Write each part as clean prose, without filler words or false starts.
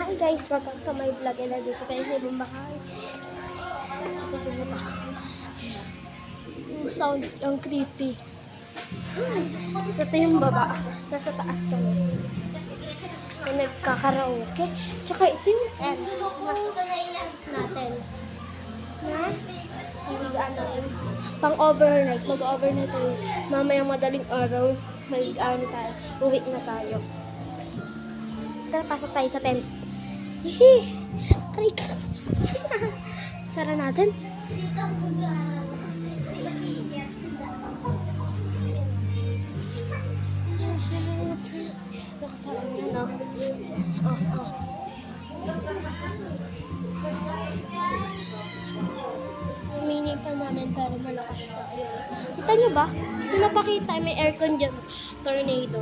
Hi guys, welcome to my vlog. Ila dito tayo sa ibang bahay. Ito pumunta. Yung sound, yung creepy. Sa ito yung baba. Nasa taas kami. Yung nagkakaraoke. Tsaka ito yung end natin. Na? Mag-ano tayo. Pang-overnight. Mag-overnight tayo. Mamayang madaling araw. Mag-ano tayo. Uwi na tayo. Tara, pasok tayo sa tent. Hihi! Aray ka! Sara natin. Nakasara mo yan, oh. Oh. Mini pa namin pero malakas siya. Kita nyo ba? Pinapakita, may aircon dyan. Tornado.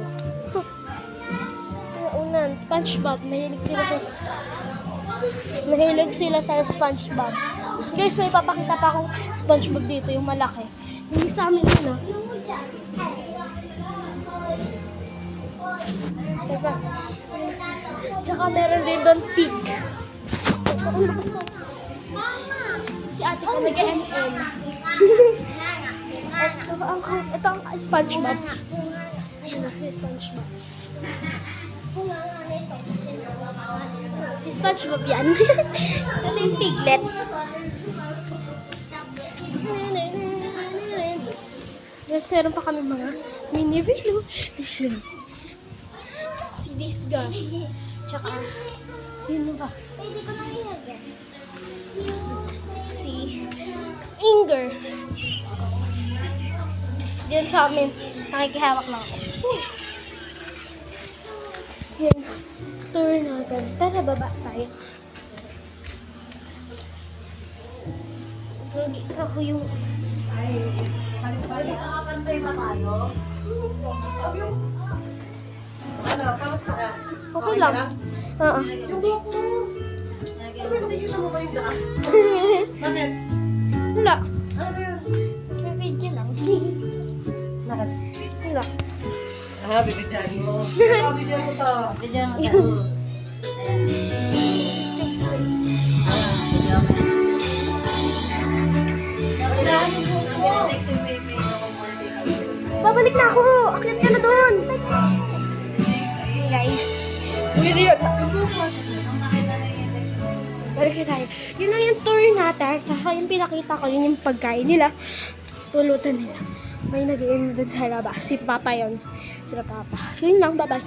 Unan, SpongeBob. Mahilig sila sa SpongeBob. Guys, may papakita pa akong SpongeBob dito, yung malaki. Hindi sa amin yun, ah. Diba? Tsaka meron din doon pig. Ang lakas na. Si ate ko nag-MM. Ito ang SpongeBob. Ayun, si SpongeBob. Si SpongeBob yan. Ito yung piglet. Yes, meron pa kami mga mini video. Si Disgus. Tsaka, sino ba? Pwede ko na ilagyan. Si Inger. Diyan sa amin. Nakikihawak lang ako. Yan. Tour natin. Tara, baba tayo. Ako yung... Balik ka kapantay ba tayo? Ano, kamusta ka? Okay lang. Oo. Yung buhok mo. Sabi, nakikita mo ba yung daan? Bakit? Wala. Ano ba yun? May video lang. Bakit? Wala. Ah, bibidyan mo. Bibidyan mo to. Bibidyan mo to. Babalik na ako! Akyat ka na doon! Guys, weird. Balik na tayo. Yun lang yung tour natin. Saka yung pinakita ko, yun yung pagkain nila. Pulutan nila. May nag-iin doon sa labas. Si Papa yun. Sila Papa. Yun lang, bye-bye.